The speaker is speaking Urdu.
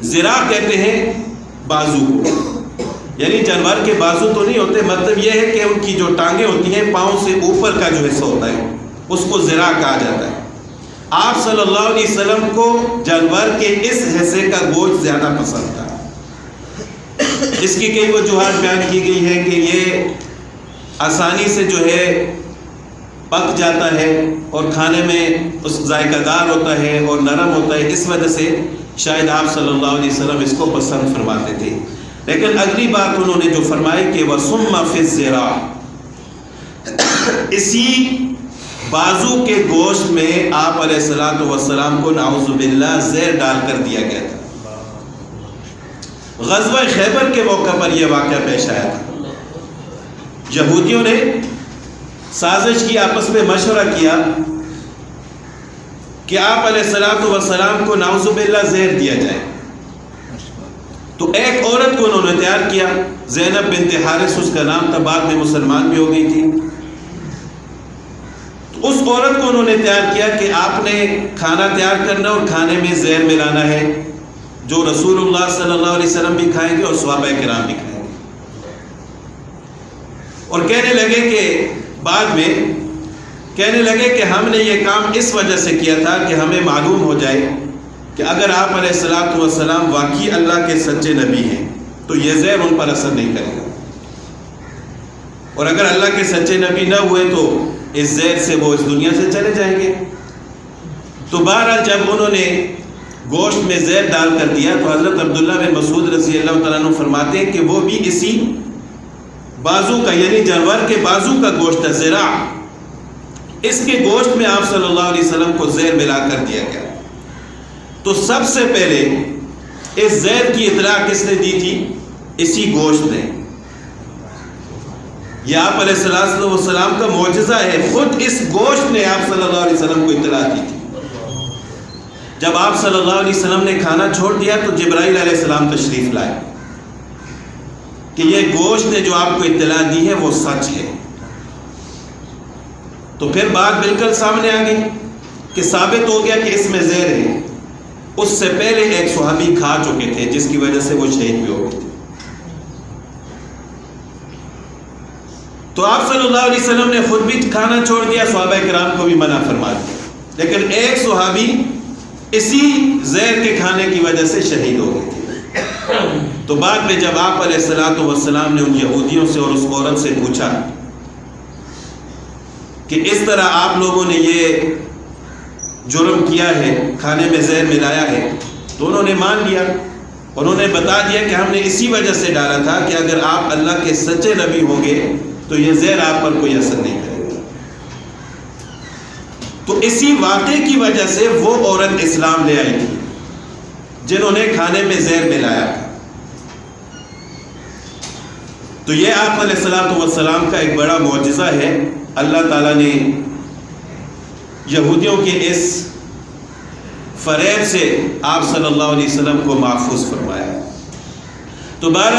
ذراع کہتے ہیں بازو کو، یعنی جانور کے بازو تو نہیں ہوتے، مطلب یہ ہے کہ ان کی جو ٹانگیں ہوتی ہیں پاؤں سے اوپر کا جو حصہ ہوتا ہے اس کو ذراع کہا جاتا ہے۔ آپ صلی اللہ علیہ وسلم کو جانور کے اس حصے کا گوشت زیادہ پسند تھا۔ اس کی کئی وجوہات بیان کی گئی ہے کہ یہ آسانی سے جو ہے پک جاتا ہے اور کھانے میں اس ذائقہ دار ہوتا ہے اور نرم ہوتا ہے، اس وجہ سے شاید آپ صلی اللہ علیہ وسلم اس کو پسند فرماتے تھے۔ لیکن اگلی بات انہوں نے جو فرمائی کہ وَثُمَّ فِي الذِّرَاعِ، اسی بازو کے گوشت میں آپ علیہ الصلوۃ والسلام کو نعوذ باللہ زہر ڈال کر دیا گیا تھا۔ غزوہ خیبر کے موقع پر یہ واقعہ پیش آیا تھا۔ یہودیوں نے سازش کی، آپس میں مشورہ کیا کہ آپ علیہ الصلوۃ والسلام کو نعوذ باللہ زہر دیا جائے۔ تو ایک عورت کو انہوں نے تیار کیا، زینب بنت حارث اس کا نام تھا، بعد میں مسلمان بھی ہو گئی تھی۔ تو اس عورت کو انہوں نے تیار کیا کہ آپ نے کھانا تیار کرنا اور کھانے میں زہر ملانا ہے، جو رسول اللہ صلی اللہ علیہ وسلم بھی کھائیں گے اور صحابہ کرام بھی کھائیں گے۔ اور کہنے لگے کہ بعد میں کہنے لگے کہ ہم نے یہ کام اس وجہ سے کیا تھا کہ ہمیں معلوم ہو جائے کہ اگر آپ علیہ الصلوۃ والسلام واقعی اللہ کے سچے نبی ہیں تو یہ زہر ان پر اثر نہیں کرے گا، اور اگر اللہ کے سچے نبی نہ ہوئے تو اس زہر سے وہ اس دنیا سے چلے جائیں گے۔ تو بہرحال جب انہوں نے گوشت میں زہر ڈال کر دیا تو حضرت عبداللہ بن مسعود رضی اللہ تعالیٰ عنہ فرماتے ہیں کہ وہ بھی اسی بازو کا، یعنی جانور کے بازو کا گوشت ہے، ذراع، اس کے گوشت میں آپ صلی اللہ علیہ وسلم کو زہر ملا کر دیا گیا۔ تو سب سے پہلے اس زہر کی اطلاع کس نے دی تھی؟ اسی گوشت نے۔ یہ آپ علیہ الصلوۃ والسلام کا معجزہ ہے، خود اس گوشت نے آپ صلی اللہ علیہ وسلم کو اطلاع دی تھی۔ جب آپ صلی اللہ علیہ وسلم نے کھانا چھوڑ دیا تو جبرائیل علیہ السلام تشریف لائے کہ یہ گوشت نے جو آپ کو اطلاع دی ہے وہ سچ ہے۔ تو پھر بات بالکل سامنے آ گئی کہ ثابت ہو گیا کہ اس میں زہر ہے۔ اس سے پہلے ایک صحابی کھا چکے تھے جس کی وجہ سے وہ شہید بھی ہو گئے تھے۔ تو آپ صلی اللہ علیہ وسلم نے خود بھی کھانا چھوڑ دیا، صحابہ کرام کو بھی منع فرما دیا، لیکن ایک صحابی اسی زہر کے کھانے کی وجہ سے شہید ہو گئے تھے۔ تو بعد میں جب آپ علیہ الصلوۃ والسلام نے ان یہودیوں سے اور اس عورت سے پوچھا کہ اس طرح آپ لوگوں نے یہ جرم کیا ہے، کھانے میں زہر ملایا ہے، تو انہوں نے مان لیا، انہوں نے بتا دیا کہ ہم نے اسی وجہ سے ڈالا تھا کہ اگر آپ اللہ کے سچے نبی ہوں گے تو یہ زہر آپ پر کوئی اثر نہیں کرے گا۔ تو اسی واقعے کی وجہ سے وہ عورت اسلام لے آئی تھی جنہوں نے کھانے میں زہر ملایا تھا۔ تو یہ آپ علیہ الصلوۃ والسلام کا ایک بڑا معجزہ ہے۔ اللہ تعالیٰ نے یہودیوں کے اس فریب سے آپ صلی اللہ علیہ وسلم کو محفوظ فرمایا۔ تو بہرحال